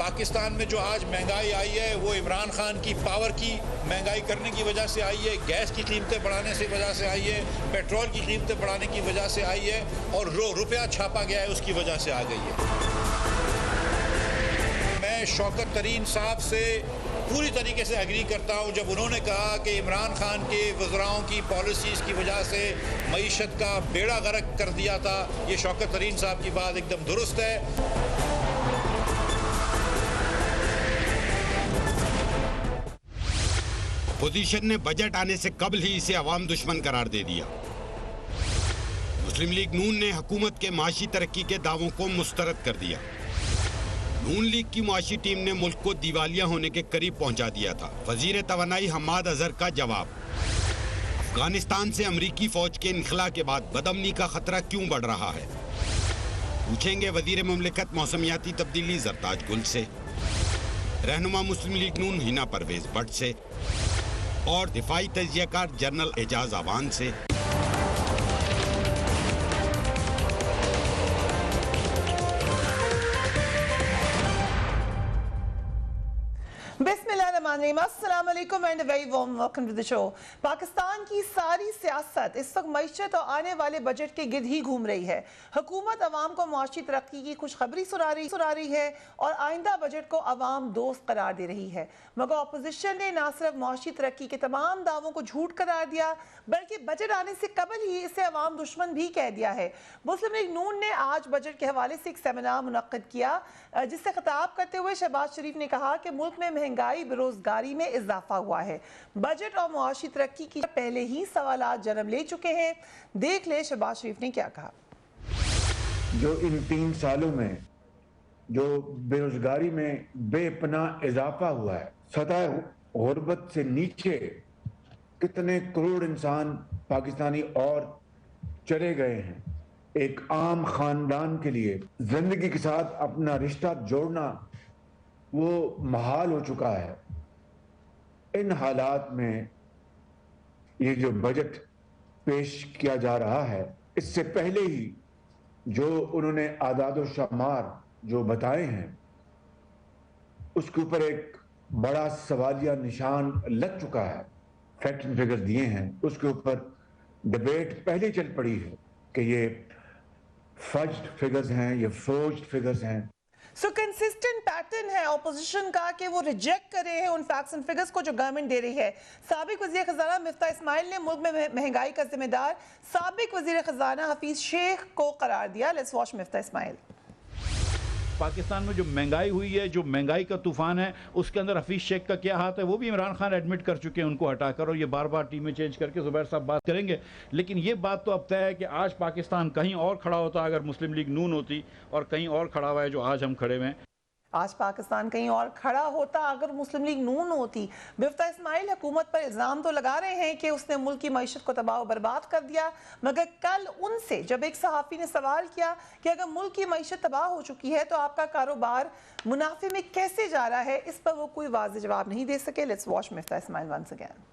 پاکستان میں جو آج مہنگائی آئی ہے وہ عمران خان کی پاور کی مہنگائی کرنے کی وجہ سے آئی ہے، گیس کی قیمتیں بڑھانے سے وجہ سے آئی ہے، پیٹرول کی قیمتیں بڑھانے کی وجہ سے آئی ہے، اور روپیہ چھاپا گیا ہے اس کی وجہ سے آ گئی ہے۔ میں شوکت ترین صاحب سے پوری طریقے سے ایگری کرتا ہوں جب انہوں نے کہا کہ عمران خان کے وزراؤں کی پالیسیز کی وجہ سے معیشت کا بیڑا غرق کر دیا تھا۔ یہ شوکت ترین صاحب کی بات ایک دم درست ہے۔ اپوزیشن نے بجٹ آنے سے قبل ہی اسے عوام دشمن قرار دے دیا۔ مسلم لیگ نون نے حکومت کے معاشی ترقی کے دعووں کو مسترد کر دیا۔ نون لیگ کی معاشی ٹیم نے ملک کو دیوالیہ ہونے کے قریب پہنچا دیا تھا۔ وزیر توانائی حماد اظہر کا جواب۔ افغانستان سے امریکی فوج کے انخلاء کے بعد بدامنی کا خطرہ کیوں بڑھ رہا ہے؟ پوچھیں گے وزیر مملکت موسمیاتی تبدیلی زرتاج گل سے، رہنما مسلم league known Hina Pervez but سے، اور دفاعی تجزیہ کار جنرل اعجاز آوان سے۔ بسم اللہ الرحمن الرحیم، السلام علیکم and very warm welcome to the show. Pakistan کی ساری سیاست اس وقت معیشت اور آنے والے بجٹ کے گرد ہی گھوم رہی ہے۔ حکومت عوام کو معاشی ترقی کی خوشخبری سنا رہی ہے اور آئندہ بجٹ کو عوام دوست قرار دے رہی ہے، مگر اپوزیشن نے نہ صرف معاشی ترقی کے تمام دعووں کو جھوٹ قرار دیا بلکہ بجٹ آنے سے قبل ہی اسے عوام دشمن بھی کہہ دیا ہے۔ مسلم لیگ نون نے آج بجٹ کے حوالے سے ایک سیمینار منعقد کیا جس سے خطاب کرتے ہوئے شہباز شریف نے کہا کہ ملک میں مہنگائی، بےروزگاری میں اضافہ ہوا ہے۔ بجٹ اور معاشی ترقی کی پہلے ہی سوالات جنم لے چکے ہیں۔ دیکھ لیں شہباز شریف نے کیا کہا۔ جو ان 3 سالوں میں جو بےروزگاری میں بے پناہ اضافہ ہوا ہے، سطح غربت سے نیچے کتنے کروڑ انسان پاکستانی اور چلے گئے ہیں۔ ایک عام خاندان کے لیے زندگی کے ساتھ اپنا رشتہ جوڑنا وہ محال ہو چکا ہے۔ ان حالات میں یہ جو بجٹ پیش کیا جا رہا ہے، اس سے پہلے ہی جو انہوں نے اعداد و شمار جو بتائے ہیں اس کے اوپر ایک بڑا سوالیہ نشان لگ چکا ہے۔ فیکٹ اینڈ فگر دیے ہیں، اس کے اوپر ڈبیٹ پہلے چل پڑی ہے کہ یہ فجڈ فگرز ہیں، یہ فورجڈ فگرز ہیں۔ سو کنسسٹنٹ پیٹرن ہے اپوزیشن کا کہ وہ ریجیکٹ کر رہے ہیں ان فیکٹس اینڈ فگرز کو جو گورنمنٹ دے رہی ہے۔ سابق وزیر خزانہ مفتاح اسماعیل نے ملک میں مہنگائی کا ذمہ دار سابق وزیر خزانہ حفیظ شیخ کو قرار دیا۔ لیٹس واچ مفتاح اسماعیل۔ پاکستان میں جو مہنگائی ہوئی ہے، جو مہنگائی کا طوفان ہے، اس کے اندر حفیظ شیخ کا کیا ہاتھ ہے وہ بھی عمران خان ایڈمٹ کر چکے ہیں ان کو ہٹا کر، اور یہ بار بار ٹیمیں چینج کر کے زبیر صاحب بات کریں گے۔ لیکن یہ بات تو اب طے ہے کہ آج پاکستان کہیں اور کھڑا ہوتا اگر مسلم لیگ نون ہوتی، اور کہیں اور کھڑا ہوا ہے جو آج ہم کھڑے ہوئے ہیں۔ آج پاکستان کہیں اور کھڑا ہوتا اگر مسلم لیگ نون ہوتی۔ مفتاح اسماعیل حکومت پر الزام تو لگا رہے ہیں کہ اس نے ملک کی معیشت کو تباہ و برباد کر دیا، مگر کل ان سے جب ایک صحافی نے سوال کیا کہ اگر ملک کی معیشت تباہ ہو چکی ہے تو آپ کا کاروبار منافع میں کیسے جا رہا ہے، اس پر وہ کوئی واضح جواب نہیں دے سکے۔ Let's watch Miftah Ismail once again.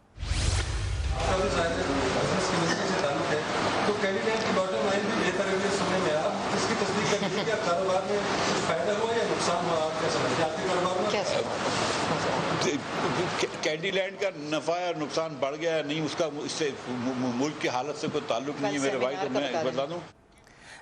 تو کینڈیڈیٹ کی باٹم لائن بھی بہتر ہے سننے میں آ اس کی تصدیق کریں کہ کیا کاروبار میں کچھ فائدہ ہوا یا نقصان ہوا، آپ کیا سمجھتے ہیں آپ کے کاروبار میں؟ کینڈی لینڈ کا نفع اور نقصان بڑھ گیا ہے نہیں، اس کا اس سے ملک کی حالت سے کوئی تعلق نہیں ہے میرے بھائی، تو میں بتا دوں۔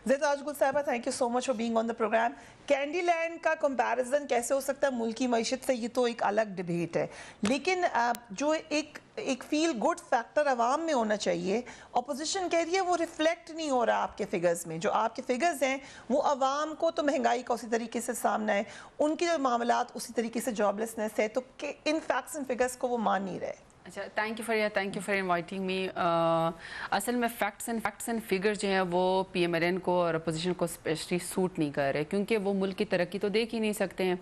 زرتاج گل صاحبہ، thank you so much for being on the programme. Candy land کا کمپیریزن کیسے ہو سکتا ہے ملکی معیشت سے، یہ تو ایک الگ ڈبیٹ ہے، لیکن جو ایک فیل گڈ فیکٹر عوام میں ہونا چاہیے، اپوزیشن کہہ رہی ہے وہ ریفلیکٹ نہیں ہو رہا آپ کے فگرز میں۔ جو آپ کے فگرز ہیں وہ عوام کو تو مہنگائی کا اسی طریقے سے سامنا ہے، ان کے جو معاملات اسی طریقے سے جاب لیسنس ہے، تو ان فیکٹس اینڈ فگرز کو وہ مان نہیں رہے۔ اچھا، thank you for inviting me. اصل میں فیکٹس اینڈ فگر جو ہیں وہ پی ایم ایل این کو اور اپوزیشن کو اسپیشلی سوٹ نہیں کر رہے، کیونکہ وہ ملک کی ترقی تو دیکھ ہی نہیں سکتے ہیں۔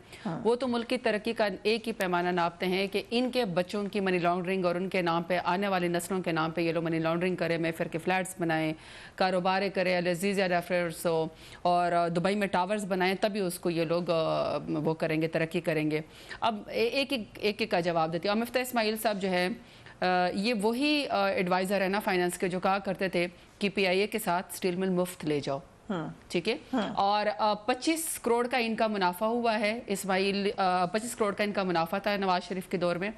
وہ تو ملک کی ترقی کا ایک ہی پیمانہ ناپتے ہیں کہ ان کے بچوں کی منی لانڈرنگ اور ان کے نام پہ آنے والی نسلوں کے نام پہ یہ لوگ منی لانڈرنگ کریں، میفر کے فلیٹس بنائیں، کاروبار کریں، العزیز ریفرز ہو اور دبئی میں ٹاورز بنائیں، تبھی اس کو یہ لوگ وہ کریں گے، ترقی کریں گے۔ اب ایک کا جواب دیتی ہوں۔ مفتاح اسماعیل صاحب جو ہے یہ وہی ایڈوائزر ہے نا فائنانس کے جو کہا کرتے تھے کہ پی آئی اے کے ساتھ سٹیل مل مفت لے جاؤ، ٹھیک ہے, اور 25 کروڑ کا ان کا منافع ہوا ہے. اسماعیل 25 کروڑ کا ان کا منافع تھا نواز شریف کے دور میں,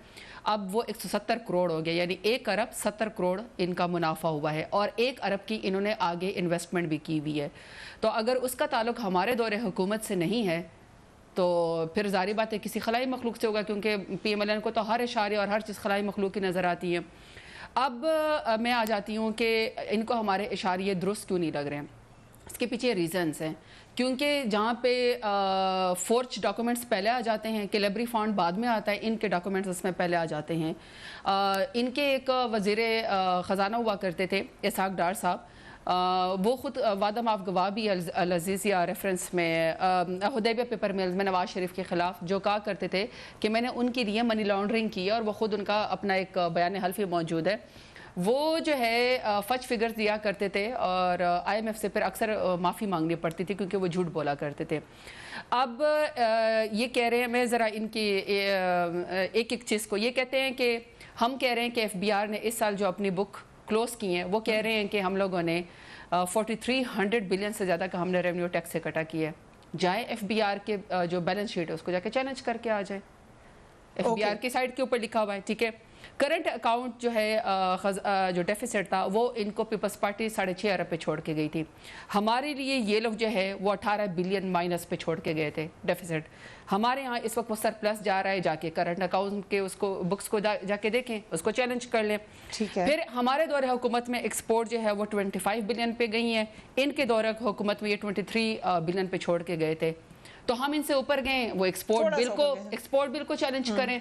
اب وہ 170 کروڑ ہو گیا, یعنی 1 ارب 70 کروڑ ان کا منافع ہوا ہے, اور 1 ارب کی انہوں نے آگے انویسٹمنٹ بھی کی ہوئی ہے. تو اگر اس کا تعلق ہمارے دور حکومت سے نہیں ہے تو پھر ظاہری بات ہے کسی خلائی مخلوق سے ہوگا, کیونکہ پی ایم ایل این کو تو ہر اشارے اور ہر چیز خلائی مخلوق کی نظر آتی ہے. اب میں آ جاتی ہوں کہ ان کو ہمارے اشاریے درست کیوں نہیں لگ رہے ہیں. اس کے پیچھے ریزنز ہیں, کیونکہ جہاں پہ فورج ڈاکومنٹس پہلے آ جاتے ہیں, کیلیبری فانڈ بعد میں آتا ہے, ان کے ڈاکومنٹس اس میں پہلے آ جاتے ہیں. ان کے ایک وزیر خزانہ ہوا کرتے تھے اسحاق ڈار صاحب, وہ خود وعدہ معاف گواہ بھی العزیزیہ ریفرنس میں حدیبیہ پیپر میلز میں نواز شریف کے خلاف, جو کہا کرتے تھے کہ میں نے ان کے لیے منی لانڈرنگ کی ہے, اور وہ خود ان کا اپنا ایک بیان حلفی موجود ہے. وہ جو ہے فچ فگرز دیا کرتے تھے, اور آئی ایم ایف سے پھر اکثر معافی مانگنی پڑتی تھی کیونکہ وہ جھوٹ بولا کرتے تھے. اب یہ کہہ رہے ہیں, میں ذرا ان کی ایک ایک چیز کو, یہ کہتے ہیں کہ ہم کہہ رہے ہیں کہ ایف بی آر نے اس سال جو اپنی بک کلوز کی ہیں, وہ کہہ رہے ہیں کہ ہم لوگوں نے 4300 بلین سے زیادہ کا ہم نے ریونیو ٹیکس سے کٹا کیا ہے. جائیں ایف بی آر کے جو بیلنس شیٹ ہے اس کو جا کے چیلنج کر کے آ جائیں, ایف بی آر کی سائٹ کے اوپر لکھا ہوا ہے. ٹھیک ہے, کرنٹ اکاؤنٹ جو ہے جو ڈیفیسٹ تھا وہ ان کو پیپلز پارٹی 6.5 ارب پہ چھوڑ کے گئی تھی. ہمارے لیے یہ لوگ جو ہے وہ 18 بلین مائنس پہ چھوڑ کے گئے تھے ڈیفیسٹ. ہمارے ہاں اس وقت وہ سرپلس جا رہا ہے, جا کے کرنٹ اکاؤنٹ کے اس کو بکس کو جا کے دیکھیں, اس کو چیلنج کر لیں. پھر ہمارے دور حکومت میں ایکسپورٹ جو ہے وہ 25 بلین پہ گئی ہیں, ان کے دور حکومت میں یہ 23 بلین پہ چھوڑ کے گئے تھے. تو ہم ان سے اوپر گئے, وہ ایکسپورٹ بل کو چیلنج کریں.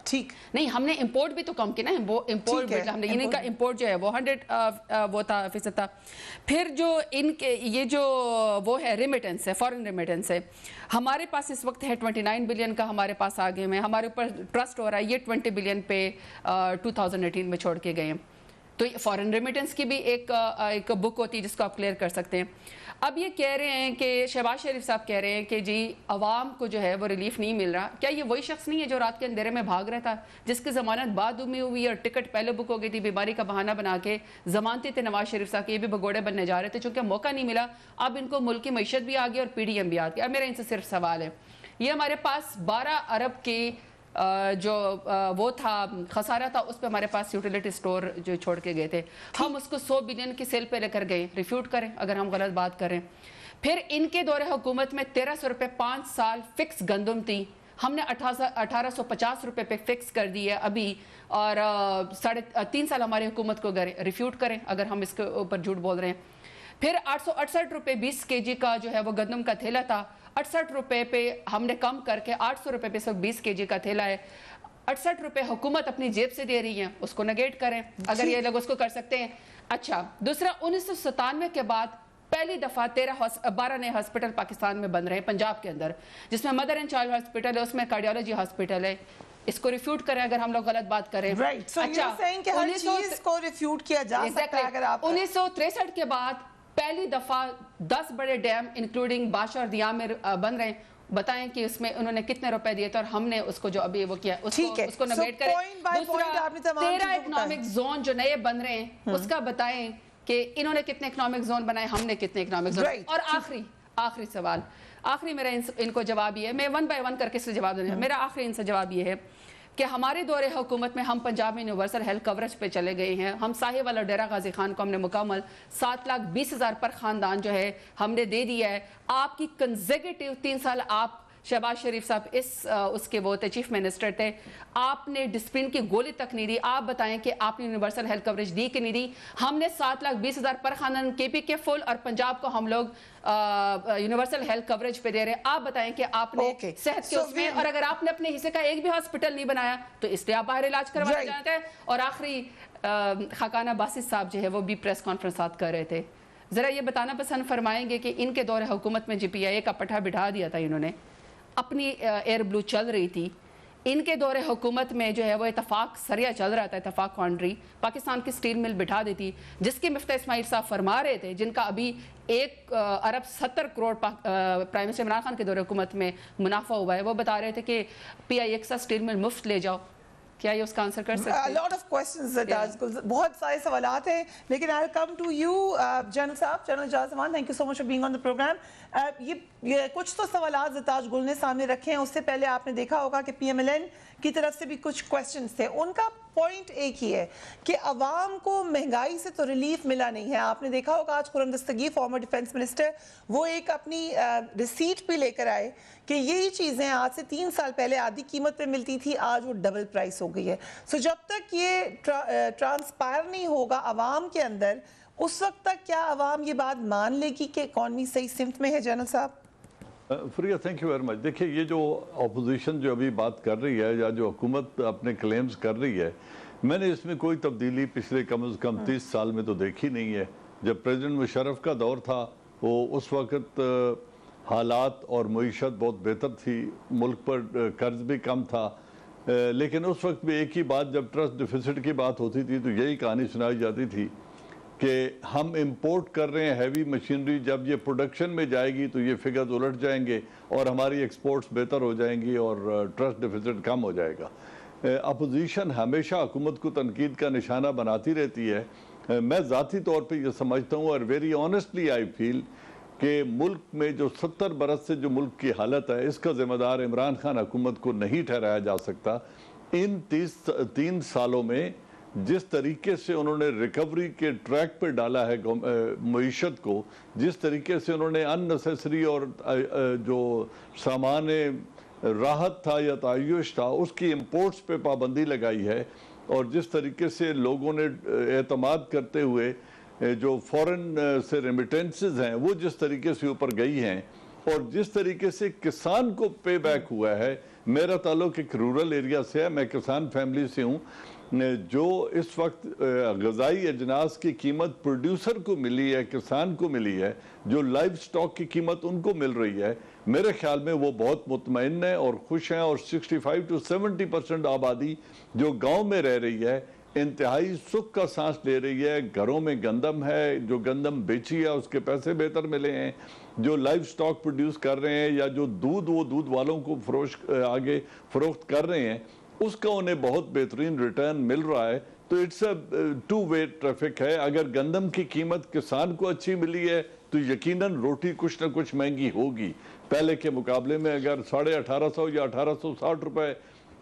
ٹھیک نہیں, ہم نے امپورٹ بھی تو کم کی نا, امپورٹ بل ہم نے, ان کا امپورٹ جو ہے وہ 100% تھا. پھر جو ان کے یہ جو وہ ہے ریمیٹنس ہے, فورن ریمیٹنس ہے, ہمارے پاس اس وقت ہے 29 بلین کا ہمارے پاس آگے میں, ہمارے اوپر ٹرسٹ ہو رہا ہے, یہ 20 بلین پہ 2018 میں چھوڑ کے گئے ہیں. تو فورن ریمیٹنس کی بھی ایک بک ہوتی ہے جس کو آپ کلیئر کر سکتے ہیں. اب یہ کہہ رہے ہیں کہ شہباز شریف صاحب کہہ رہے ہیں کہ جی عوام کو جو ہے وہ ریلیف نہیں مل رہا. کیا یہ وہی شخص نہیں ہے جو رات کے اندھیرے میں بھاگ رہا تھا, جس کی ضمانت بعد میں ہوئی اور ٹکٹ پہلے بک ہو گئی تھی, بیماری کا بہانہ بنا کے ضمانتی تھے نواز شریف صاحب کے, یہ بھی بھگوڑے بننے جا رہے تھے چونکہ موقع نہیں ملا. اب ان کو ملک کی معیشت بھی آ گئی اور پی ڈی ایم بھی آ گیا. اب میرا ان سے صرف سوال ہے, یہ ہمارے پاس 12 ارب کی جو وہ تھا خسارہ تھا, اس پہ ہمارے پاس یوٹیلیٹی سٹور جو چھوڑ کے گئے تھے, ہم اس کو 100 بلین کی سیل پہ لے کر گئے. ریفیوٹ کریں اگر ہم غلط بات کریں. پھر ان کے دور حکومت میں 1300 روپے 5 سال فکس گندم تھی, ہم نے 1850 روپے پہ فکس کر دی ہے ابھی, اور 3.5 سال ہماری حکومت کو گئے. ریفیوٹ کریں اگر ہم اس کے اوپر جھوٹ بول رہے ہیں. پھر 868 روپے 20 kg کا جو ہے وہ گندم کا تھیلا تھا, 68 روپے پہ ہم نے کم کر کے 800 روپے پہ صرف 20 kg کا تھیلا ہے. 68 روپے حکومت اپنی جیب سے دے رہی ہے, اس کو نگیٹ کریں اگر یہ لوگ اس کو کر سکتے ہیں. اچھا, دوسرا 1997 کے بعد پہلی دفعہ 12 نئے ہاسپٹل پاکستان میں بن رہے ہیں پنجاب کے اندر, جس میں مدر اینڈ چائلڈ ہاسپٹل ہے, اس میں کارڈیالوجی ہاسپٹل ہے. اس کو ریفیوٹ کریں اگر ہم لوگ غلط بات کریں. اچھا, 1963 کے بعد پہلی دفعہ 10 بڑے ڈیم انکلوڈنگ باشا اور دیامر بن رہے ہیں. بتائیں کہ اس میں انہوں نے کتنے روپے دیے تھے, اور ہم نے اس کو جو ابھی وہ کیا اس کو نگیٹ کریں. دوسرا 13 اکنامک زون جو نئے بن رہے ہیں اس کا بتائیں کہ انہوں نے کتنے اکنامک زون بنائے, ہم نے کتنے اکنامک زون. اور آخری سوال, آخری میرا ان کو جواب یہ ہے, میں 1 by 1 کر کے اس سے جواب دینا. میرا آخری ان سے جواب یہ ہے کہ ہمارے دور حکومت میں ہم پنجاب میں یونیورسل ہیلتھ کوریج پہ چلے گئے ہیں. ہم ساہیوال اور ڈیرہ غازی خان کو ہم نے مکمل 7,20,000 پر خاندان جو ہے ہم نے دے دیا ہے. آپ کی کنزیکیٹیو 3 سال آپ شہباز شریف صاحب اس کے وہ چیف منسٹر تھے, آپ نے ڈسپلن کی گولی تک نہیں دی. آپ بتائیں کہ آپ نے یونیورسل ہیلتھ کوریج دی کہ نہیں دی. ہم نے 7,20,000 پر خاندان کے پی کے فل, اور پنجاب کو ہم لوگ یونیورسل ہیلتھ کوریج پہ دے رہے ہیں. آپ بتائیں کہ آپ نے صحت کے اس میں, اور اگر آپ نے اپنے حصے کا ایک بھی ہاسپٹل نہیں بنایا تو اس لیے آپ باہر علاج کروانا چاہتے ہیں. اور آخری خاقانہ باسط صاحب جو ہے وہ بھی پریس کانفرنسات کر رہے تھے. ذرا یہ بتانا پسند فرمائیں گے کہ ان کے دور حکومت میں GPIA کا پٹھا بٹھا دیا تھا, انہوں نے اپنی ایئر بلو چل رہی تھی. ان کے دور حکومت میں جو ہے وہ اتفاق سریا چل رہا تھا, اتفاق کانٹری, پاکستان کی سٹیل مل بٹھا دیتی, جس کے مفتاح اسماعیل صاحب فرما رہے تھے, جن کا ابھی 1 ارب 70 کروڑ پرائم منسٹر عمران خان کے دور حکومت میں منافع ہوا ہے. وہ بتا رہے تھے کہ PIA کے ساتھ سٹیل مل مفت لے جاؤ. کیا یہ اس کا آنسر کر سکتے ہیں؟ lot of questions Zataaz Gul, بہت سارے سوالات ہیں لیکن I'll come to you general صاحب, جنرل اعجاز امان, thank you so much for being on the program. یہ کچھ تو سوالات زتاج گل نے سامنے رکھے ہیں, اس سے پہلے آپ نے دیکھا ہوگا کہ پی ایم ایل این کی طرف سے بھی کچھ کویسچنز تھے. ان کا پوائنٹ ایک ہی ہے کہ عوام کو مہنگائی سے تو ریلیف ملا نہیں ہے. آپ نے دیکھا ہوگا آج Khurram Dastgir farmer defence minister وہ ایک اپنی ریسیٹ بھی لے کر آئے کہ یہی چیزیں آج سے 3 سال پہلے آدھی قیمت پہ ملتی تھی, آج وہ ڈبل پرائس ہو گئی ہے. سو جب تک یہ ٹرانسپائر نہیں ہوگا عوام کے اندر, اس وقت تک کیا عوام یہ بات مان لے گی کہ اکانومی صحیح سمت میں ہے؟ جنرل صاحب. فریہ تھینک یو ویری مچ. دیکھیں یہ جو اپوزیشن جو ابھی بات کر رہی ہے یا جو حکومت اپنے کلیمز کر رہی ہے, میں نے اس میں کوئی تبدیلی پچھلے کم از کم 30 سال میں تو دیکھی نہیں ہے. جب پریزیڈنٹ مشرف کا دور تھا وہ اس وقت حالات اور معیشت بہت بہتر تھی, ملک پر قرض بھی کم تھا, لیکن اس وقت بھی ایک ہی بات جب ٹرسٹ ڈیفیسٹ کی بات ہوتی تھی تو یہی کہانی سنائی جاتی تھی کہ ہم امپورٹ کر رہے ہیں ہیوی مشینری, جب یہ پروڈکشن میں جائے گی تو یہ فگرز الٹ جائیں گے اور ہماری ایکسپورٹس بہتر ہو جائیں گی اور ٹرسٹ ڈیفیسٹ کم ہو جائے گا. اپوزیشن ہمیشہ حکومت کو تنقید کا نشانہ بناتی رہتی ہے. میں ذاتی طور پہ یہ سمجھتا ہوں اور ویری آنیسٹلی آئی فیل کہ ملک میں جو 70 برس سے جو ملک کی حالت ہے اس کا ذمہ دار عمران خان حکومت کو نہیں ٹھہرایا جا سکتا. ان 3 سالوں میں جس طریقے سے انہوں نے ریکوری کے ٹریک پہ ڈالا ہے معیشت کو, جس طریقے سے انہوں نے ان نیسیسری اور جو سامان راحت تھا یا تعیش تھا اس کی امپورٹس پہ پابندی لگائی ہے, اور جس طریقے سے لوگوں نے اعتماد کرتے ہوئے جو فورن سے ریمیٹنسز ہیں وہ جس طریقے سے اوپر گئی ہیں, اور جس طریقے سے کسان کو پے بیک ہوا ہے. میرا تعلق ایک رورل ایریا سے ہے, میں کسان فیملی سے ہوں. جو اس وقت غذائی اجناس کی قیمت پروڈیوسر کو ملی ہے, کسان کو ملی ہے, جو لائف سٹاک کی قیمت ان کو مل رہی ہے, میرے خیال میں وہ بہت مطمئن ہیں اور خوش ہیں. اور 65 to 70% آبادی جو گاؤں میں رہ رہی ہے انتہائی سکھ کا سانس لے رہی ہے. گھروں میں گندم ہے, جو گندم بیچی ہے اس کے پیسے بہتر ملے ہیں. جو لائف سٹاک پروڈیوس کر رہے ہیں یا جو وہ دودھ والوں کو آگے فروخت کر رہے ہیں اس کا انہیں بہت بہترین ریٹرن مل رہا ہے. تو اٹس اے 2-way ٹریفک ہے. اگر گندم کی قیمت کسان کو اچھی ملی ہے تو یقیناً روٹی کچھ نہ کچھ مہنگی ہوگی. پہلے کے مقابلے میں اگر 1850 یا 1860 روپے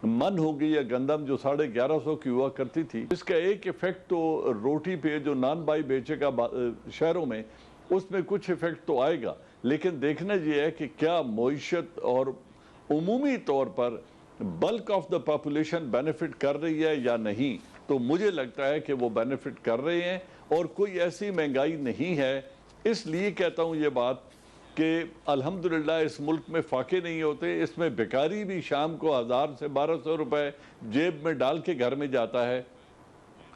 من ہوگی یا گندم جو 1150 کی ہوا کرتی تھی, اس کا ایک ایفیکٹ تو روٹی پہ جو نان بائی بیچے گا شہروں میں اس میں کچھ ایفیکٹ تو آئے گا. لیکن دیکھنا یہ ہے کہ کیا معیشت اور عمومی طور پر bulk of the population benefit کر رہی ہے یا نہیں. تو مجھے لگتا ہے کہ وہ بینیفٹ کر رہے ہیں اور کوئی ایسی مہنگائی نہیں ہے. اس لیے کہتا ہوں یہ بات کہ الحمدللہ اس ملک میں فاقے نہیں ہوتے. اس میں بیکاری بھی شام کو 1000 سے 1200 روپے جیب میں ڈال کے گھر میں جاتا ہے,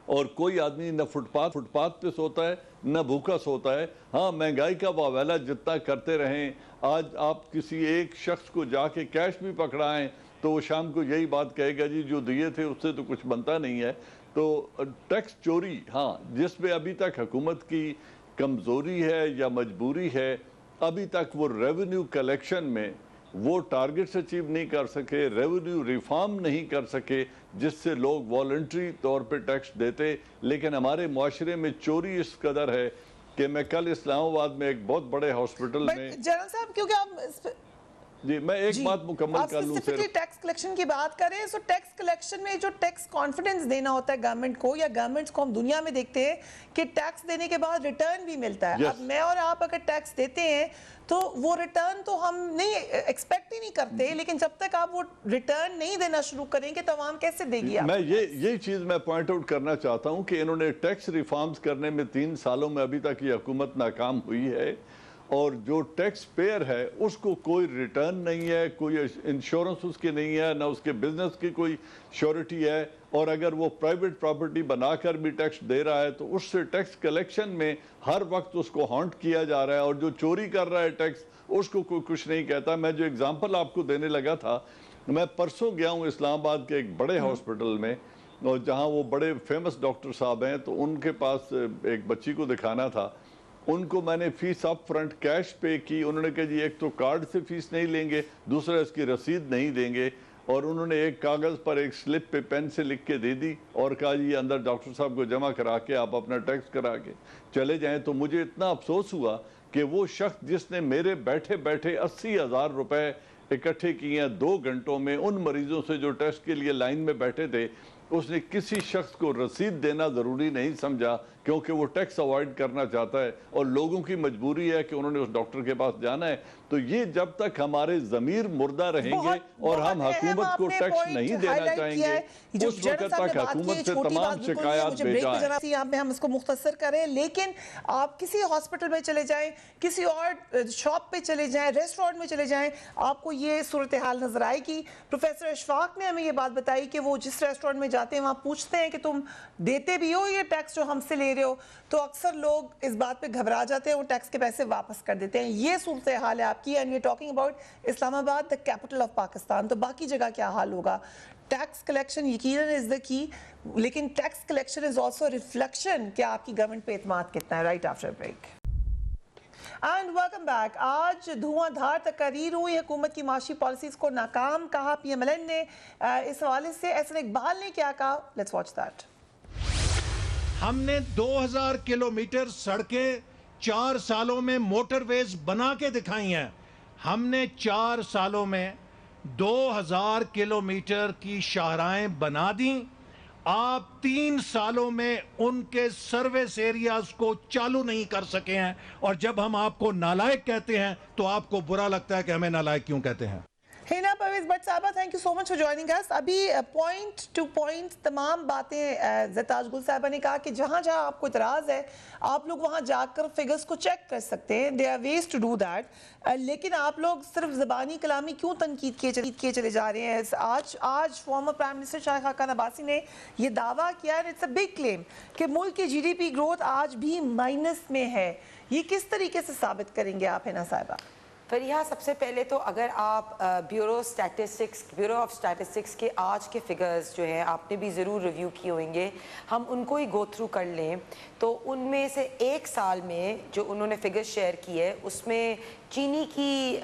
اور کوئی آدمی نہ فٹ پاتھ پہ سوتا ہے نہ بھوکا سوتا ہے. ہاں مہنگائی کا واویلا جتنا کرتے رہیں, آج آپ کسی ایک شخص کو جا کے کیش بھی پکڑائیں تو وہ شام کو یہی بات کہے گا جی جو دیے تھے اس سے تو کچھ بنتا نہیں ہے. تو ٹیکس چوری, ہاں جس میں ابھی تک حکومت کی کمزوری ہے یا مجبوری ہے, ابھی تک وہ ریونیو کلیکشن میں وہ ٹارگٹس اچیو نہیں کر سکے, ریونیو ریفارم نہیں کر سکے جس سے لوگ والنٹری طور پہ ٹیکس دیتے. لیکن ہمارے معاشرے میں چوری اس قدر ہے کہ میں کل اسلام آباد میں ایک بہت بڑے ہاسپٹل میں جنرل صاحب کیونکہ آپ جی میں ایک بات مکمل کر لوں. آپ ٹیکس کلیکشن کی بات کریں, سو ٹیکس کلیکشن میں جو ٹیکس کانفیڈنس دینا ہوتا ہے گورنمنٹ کو یا گورنمنٹس کو, ہم دنیا میں دیکھتے ہیں کہ ٹیکس دینے کے بعد ریٹرن بھی ملتا ہے. اب میں اور آپ اگر ٹیکس دیتے ہیں تو وہ ریٹرن تو ہم نہیں ایکسپیکٹ ہی نہیں کرتے, لیکن جب تک آپ وہ ریٹرن نہیں دینا شروع کریں گے تو عوام کیسے دے گی؟ میں یہی چیز میں پوائنٹ آؤٹ کرنا چاہتا ہوں کہ انہوں نے ٹیکس ریفارمز کرنے میں 3 سالوں میں ابھی تک یہ حکومت ناکام ہوئی ہے, اور جو ٹیکس پیئر ہے اس کو کوئی ریٹرن نہیں ہے, کوئی انشورنس اس کی نہیں ہے, نہ اس کے بزنس کی کوئی شیورٹی ہے. اور اگر وہ پرائیویٹ پراپرٹی بنا کر بھی ٹیکس دے رہا ہے تو اس سے ٹیکس کلیکشن میں ہر وقت اس کو ہانٹ کیا جا رہا ہے, اور جو چوری کر رہا ہے ٹیکس اس کو کوئی کچھ نہیں کہتا. میں جو اگزامپل آپ کو دینے لگا تھا, میں پرسوں گیا ہوں اسلام آباد کے ایک بڑے ہاسپٹل میں, اور جہاں وہ بڑے فیمس ڈاکٹر صاحب ہیں, تو ان کے پاس ایک بچی کو دکھانا تھا. ان کو میں نے فیس اپ فرنٹ کیش پے کی. انہوں نے کہا جی ایک تو کارڈ سے فیس نہیں لیں گے, دوسرا اس کی رسید نہیں دیں گے. اور انہوں نے ایک کاغذ پر ایک سلپ پہ پین سے لکھ کے دے دی اور کہا یہ اندر ڈاکٹر صاحب کو جمع کرا کے آپ اپنا ٹیکس کرا کے چلے جائیں. تو مجھے اتنا افسوس ہوا کہ وہ شخص جس نے میرے بیٹھے بیٹھے 80,000 روپے اکٹھے کیے ہیں 2 گھنٹوں میں ان مریضوں سے جو ٹیسٹ کے لیے لائن میں بیٹھے تھے, اس نے کسی شخص کو رسید دینا ضروری نہیں سمجھا کیونکہ وہ ٹیکس اوائڈ کرنا چاہتا ہے اور لوگوں کی مجبوری ہے کہ انہوں نے اس ڈاکٹر کے پاس جانا ہے. تو یہ جب تک ہمارے ضمیر مردہ رہیں گے اور ہم حکومت کو ٹیکس نہیں دینا چاہیں گے, اس وقت تک حکومت سے تمام شکایات بھیجائیں. ہم اس کو مختصر کریں, لیکن آپ کسی ہاسپٹل میں چلے جائیں, کسی اور شاپ پہ چلے جائیں, ریسٹورنٹ میں چلے جائیں, آپ کو یہ صورتحال نظر آئے گی. پروفیسر اشفاق نے ہمیں یہ بات بتائی کہ وہ جس ریسٹورنٹ میں جاتے ہیں وہاں پوچھتے ہیں کہ تم دیتے بھی ہو یہ ٹیکس جو ہم سے لے رہے ہو, تو اکثر لوگ اس بات پہ گھبرا جاتے ہیں, وہ ٹیکس کے پیسے واپس کر دیتے ہیں. یہ صورتحال ہے آپ کی, and we are talking about Islamabad, the capital of Pakistan. تو باقی جگہ کیا حال ہوگا؟ ٹیکس کلیکشن یقیناً از دا کی, لیکن tax collection is also reflection کہ آپ کی گورنمنٹ پہ اعتماد کتنا ہے. Right after break. And welcome back. آج دھواں دھار تقاریر ہوئی, حکومت کی معاشی پالیسیز کو ناکام کہا پی ایم ایل این نے. اس حوالے سے احسن اقبال نے کیا کہا, لیٹس واچ دیٹ. ہم نے 2000 کلومیٹر سڑکیں 4 سالوں میں موٹر ویز بنا کے دکھائی ہیں. ہم نے 4 سالوں میں 2000 کلومیٹر کی شاہراہیں بنا دیں. آپ 3 سالوں میں ان کے سروس ایریاز کو چالو نہیں کر سکے ہیں, اور جب ہم آپ کو نالائق کہتے ہیں تو آپ کو برا لگتا ہے کہ ہمیں نالائق کیوں کہتے ہیں. ہینا پرویز بٹ صاحبہ, thank you so much for joining us. ابھی پوائنٹ ٹو پوائنٹ تمام باتیں زرتاج گل صاحبہ نے کہا کہ جہاں جہاں آپ کو اعتراض ہے آپ لوگ وہاں جا کر فگرز کو چیک کر سکتے ہیں. There are ways to do that. لیکن آپ لوگ صرف زبانی کلامی کیوں تنقید کیے چلے جا رہے ہیں؟ آج former prime minister Shahid Khaqan Abbasi نے یہ دعویٰ کیا ہے, اٹس اے بگ کلیم, کہ ملک کی جی ڈی پی گروتھ آج بھی مائنس میں ہے. یہ کس طریقے سے ثابت کریں گے آپ ہینا صاحبہ؟ فریحہ, سب سے پہلے تو اگر آپ بیورو آف اسٹیٹسٹکس کے آج کے فگرز جو ہیں آپ نے بھی ضرور ریویو کیے ہوئیں گے, ہم ان کو ہی گو تھرو کر لیں تو ان میں سے ایک سال میں جو انہوں نے فگر شیئر کی ہے اس میں چینی کی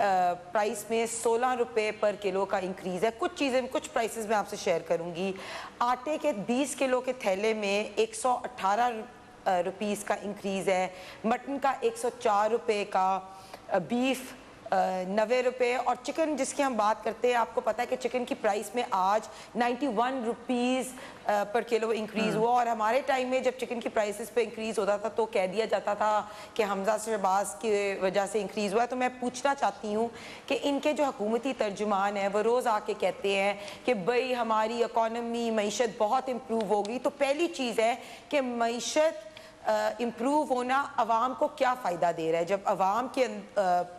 پرائس میں 16 روپے پر کلو کا انکریز ہے. کچھ پرائسز میں آپ سے شیئر کروں گی. آٹے کے 20 کلو کے تھیلے میں 118 روپیز کا انکریز ہے. مٹن کا 104 روپے کا, بیف 90 روپے, اور چکن جس کی ہم بات کرتے ہیں آپ کو پتا ہے کہ چکن کی پرائس میں آج 91 روپیز پر کلو انکریز ہوا. اور ہمارے ٹائم میں جب چکن کی پرائسز پہ انکریز ہوتا تھا تو کہہ دیا جاتا تھا کہ حمزہ شہباز کی وجہ سے انکریز ہوا ہے. تو میں پوچھنا چاہتی ہوں کہ ان کے جو حکومتی ترجمان ہیں وہ روز آ کے کہتے ہیں کہ بھئی ہماری اکانومی معیشت بہت امپروو ہوگی. تو پہلی چیز ہے کہ معیشت امپروو ہونا عوام کو کیا فائدہ دے رہا ہے جب عوام کے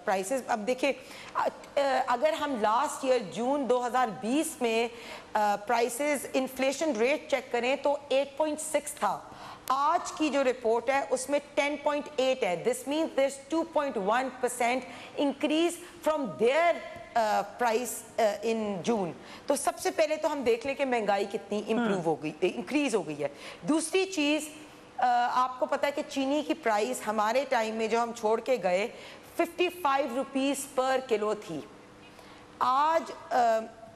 پرائسز. اب دیکھیں اگر ہم لاسٹ ایئر جون 2020 میں پرائسز انفلیشن ریٹ چیک کریں تو 8.6 تھا. آج کی جو رپورٹ ہے اس میں 10.8 ہے. This means there's 2.1% increase from their price in June. تو سب سے پہلے تو ہم دیکھ لیں کہ مہنگائی کتنی امپروو ہو گئی, انکریز ہو گئی ہے. دوسری چیز آپ کو پتا ہے کہ چینی کی پرائس ہمارے ٹائم میں جو ہم چھوڑ کے گئے 55 روپیز پر کلو تھی. آج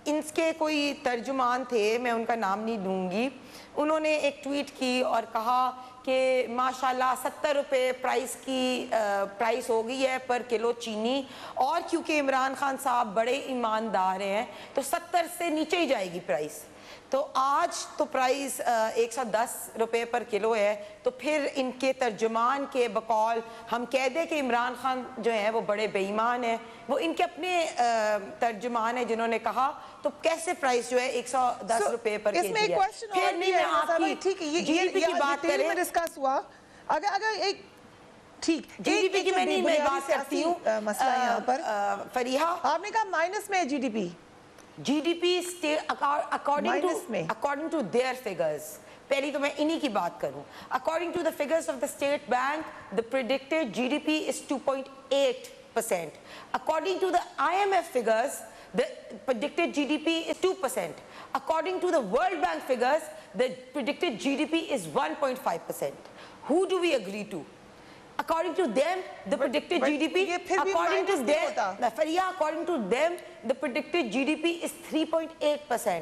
ان کے کوئی ترجمان تھے, میں ان کا نام نہیں لوں گی, انہوں نے ایک ٹویٹ کی اور کہا کہ ماشاءاللہ 70 روپے پرائس ہو گئی ہے پر کلو چینی, اور کیونکہ عمران خان صاحب بڑے ایماندار ہیں تو 70 سے نیچے ہی جائے گی پرائس. تو آج تو پرائس 110 روپے پر کلو ہے. تو پھر ان کے ترجمان کے بقول ہم کہہ دیں کہ عمران خان جو ہیں وہ بڑے بے ایمان ہیں, وہ ان کے اپنے ترجمان ہیں جنہوں نے کہا, تو کیسے پرائس جو ہے 110 روپے پر کیجی ہے. پھر نہیں میں آپ کی جی ڈی پی کی بات کریں, ڈسکس ہوا اگر ایک ٹھیک جی ڈی پی کی میں بات کرتی ہوں مسئلہ یہاں پر. فریحہ آپ نے کہا مائنس میں ہے G D P. GDP according to their figures. پہلی تو میں انہی کی بات کروں. According to the figures of the State Bank, the predicted GDP is 2.8%. According to the IMF figures, the predicted GDP is 2%. According to the World Bank figures, the predicted GDP is 1.5%. Who do we agree to? According to them, the predicted GDP, according to them, Fariha, according to them, the predicted GDP is 3.8%.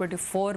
$24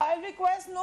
I request no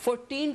14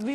We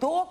2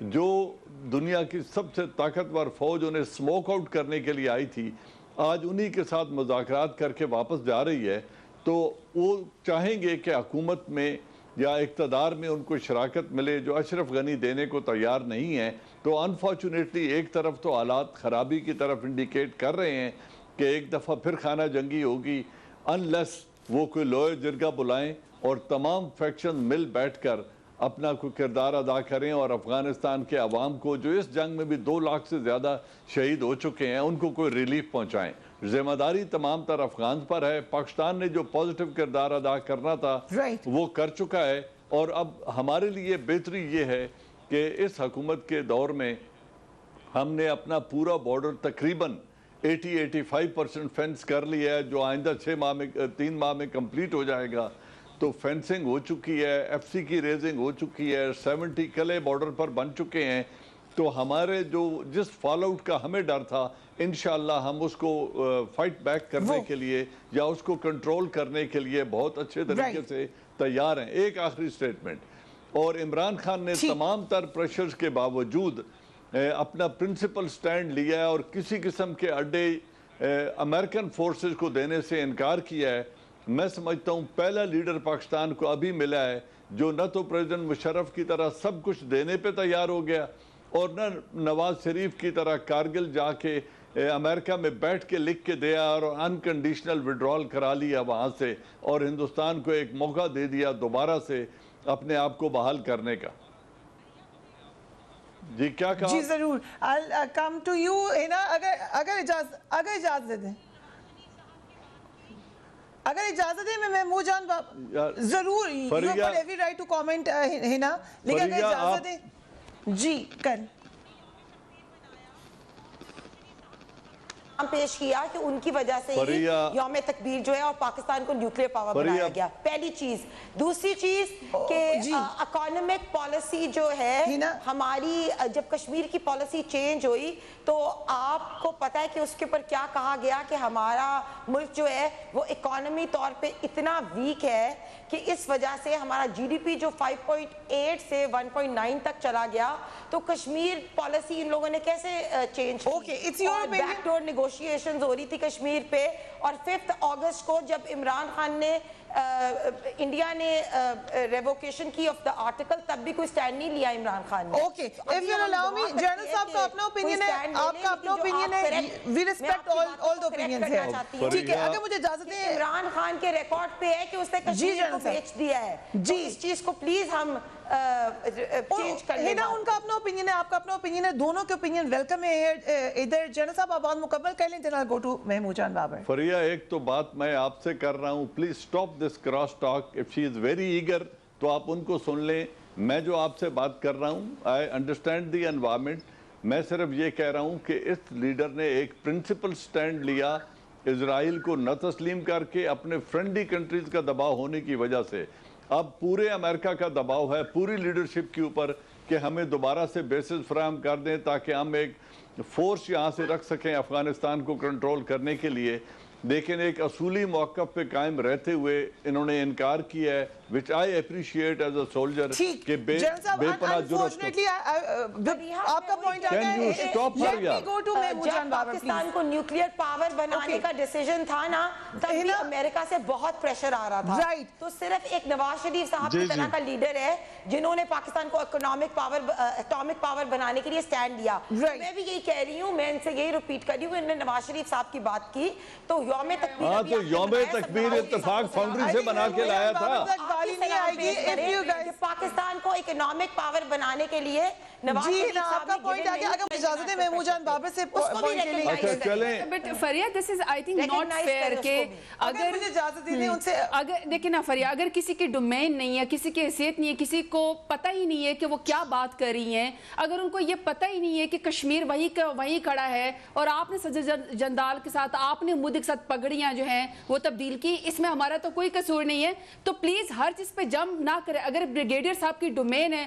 جو دنیا کی سب سے طاقتور فوج انہیں smoke out کرنے کے لیے آئی تھی، آج انہی کے ساتھ مذاکرات کر کے واپس جا رہی ہے، تو وہ چاہیں گے کہ حکومت میں یا اقتدار میں ان کو شراکت ملے، جو اشرف غنی دینے کو تیار نہیں ہے۔ تو انفارچونیٹلی ایک طرف تو حالات خرابی کی طرف انڈیکیٹ کر رہے ہیں کہ ایک دفعہ پھر خانہ جنگی ہوگی، انلیس وہ کوئی لوئے جرگہ بلائیں اور تمام فیکشن مل بیٹھ کر اپنا کوئی کردار ادا کریں اور افغانستان کے عوام کو، جو اس جنگ میں بھی 2 لاکھ سے زیادہ شہید ہو چکے ہیں، ان کو کوئی ریلیف پہنچائیں۔ ذمہ داری تمام تر افغان پر ہے۔ پاکستان نے جو پازیٹیو کردار ادا کرنا تھا وہ کر چکا ہے، اور اب ہمارے لیے بہتری یہ ہے کہ اس حکومت کے دور میں ہم نے اپنا پورا بارڈر تقریباً 80-85% فینس کر لیا ہے، جو آئندہ 3 ماہ میں کمپلیٹ ہو جائے گا۔ تو فینسنگ ہو چکی ہے، ایف سی کی ریزنگ ہو چکی ہے، 70 قلعے بارڈر پر بن چکے ہیں۔ تو ہمارے جس فال آؤٹ کا ہمیں ڈر تھا، انشاءاللہ ہم اس کو فائٹ بیک کرنے کے لیے یا اس کو کنٹرول کرنے کے لیے بہت اچھے طریقے سے تیار ہیں۔ ایک آخری سٹیٹمنٹ، اور عمران خان نے تمام تر پریشرز کے باوجود اپنا پرنسپل سٹینڈ لیا ہے اور کسی قسم کے اڈے امریکن فورسز کو دینے سے انکار کیا ہے۔ میں سمجھتا ہوں پہلا لیڈر پاکستان کو ابھی ملا ہے جو نہ تو پریزیڈنٹ مشرف کی طرح سب کچھ دینے پہ تیار ہو گیا، اور نہ نواز شریف کی طرح کارگل جا کے امریکہ میں بیٹھ کے لکھ کے دیا اور انکنڈیشنل وڈرال کرا لیا وہاں سے، اور ہندوستان کو ایک موقع دے دیا دوبارہ سے اپنے آپ کو بحال کرنے کا۔ جی کیا کہا؟ جی ضرور، I'll come to you ہینا، اگر اجازت دیں، اگر اجازت ہے، میں محمود جان ضرور you have got every right to comment ہینا، لیکن اگر اجازت ہے جی کر پیش کیا کہ ان کی وجہ سے ہی یوم تکبیر جو ہے اور پاکستان کو نیوکلیر پاور بنایا گیا، پہلی چیز۔ دوسری چیز کہ اکانومک پالیسی جو ہے ہماری، جب کشمیر کی پالیسی چینج ہوئی تو آپ کو پتا ہے کہ اس کے اوپر کیا کہا گیا کہ ہمارا ملک جو ہے وہ اکانومی طور پہ اتنا ویک ہے کہ اس وجہ سے ہمارا جی ڈی پی جو 5.8 سے 1.9 تک چلا گیا۔ تو کشمیر پالیسی ان لوگوں نے کیسے چینج کی؟ بیک ڈور نیگوشیشنز ہو رہی تھی کشمیر پہ، اور 5 اگست کو جب عمران خان نے انڈیا نے ریووکیشن کی آف دا آرٹیکل، تب بھی کوئی سٹینڈ نہیں لیا عمران خان نے۔ Okay, if you'll allow me، general صاحب کا اپنا اوپینین ہے، آپ کا اپنا اوپینین ہے، we respect all the opinions here۔ ٹھیک ہے، اگر مجھے اجازت ہے، عمران خان کے ریکارڈ پہ ہے کہ اس نے کشمیر کو بیچ دیا ہے، تو اس چیز کو پلیز ہم چینج کر لیں۔ ہینا ان کا اپنا اوپینین ہے، آپ کا اپنا اوپینین ہے، دونوں کے اوپینین ویلکم ہے۔ ادھر جنرل صاحب آپ بات مکمل کر لیں، then I'll go to Mahmood جان بابر۔ فریہ، ایک تو بات میں آپ سے کر رہا ہوں، please stop this cross talk, if she is very eager تو آپ ان کو سن لیں۔ میں جو آپ سے بات کر رہا ہوں، I understand the environment، میں صرف یہ کہہ رہا ہوں کہ اس لیڈر نے ایک پرنسپل سٹینڈ لیا اسرائیل کو نہ تسلیم کر کے، اپنے فرینڈلی کنٹریز کا دباؤ ہونے کی وجہ سے۔ اب پورے امریکہ کا دباؤ ہے پوری لیڈرشپ کے اوپر کہ ہمیں دوبارہ سے بیسز فراہم کر دیں تاکہ ہم ایک فورس یہاں سے رکھ سکیں افغانستان کو کنٹرول کرنے کے لیے۔ لیکن ایک اصولی موقف پہ قائم رہتے ہوئے انہوں نے انکار کیا ہے، which I appreciate as a soldier، کہ بے پناہ جرأت آپ کا پوائنٹ آ گیا ہے۔ جب پاکستان کو نیوکلیر پاور بنانے کا ڈیسیجن تھا نا، تب بھی امریکہ سے بہت پریشر آ رہا تھا۔ تو صرف ایک نواز شریف صاحب کی طرح کا لیڈر ہے جنہوں نے پاکستان کو اٹامک پاور بنانے کے لیے سٹینڈ لیا۔ میں بھی یہی کہہ رہی ہوں، میں ان سے یہی ریپیٹ کر رہی ہوں، انہوں نے نواز شریف صاحب کی بات کی تو یوم تکبیر اتفاق فاؤنڈری سے بنا کے لایا تھا۔ پاکستان کو اکنامک پاور بنانے کے لیے آپ کا پوائنٹ آگیا۔ اگر اجازت ہے محمود جان بابر سے پوائنٹ لے لیں۔ بٹ فریہ this is I think not fair کہ اگر مجھے اجازت دیں ان سے، اگر دیکھیں نا فریہ، اگر کسی کی ڈومین نہیں ہے، کسی کی حیثیت نہیں ہے، کسی کو پتہ ہی نہیں ہے کہ وہ کیا بات کر رہی ہیں، اگر ان کو یہ پتہ ہی نہیں ہے کہ کشمیر وہی کھڑا ہے اور آپ نے سجد جندال کے ساتھ، آپ نے مودی کے ساتھ پگڑیاں جو ہیں وہ تبدیل کی، اس میں ہمارا تو کوئی قصور نہیں ہے، تو پلیز ہر چیز پہ جمپ نہ کرے۔ اگر بریگیڈیئر صاحب کی ڈومین ہے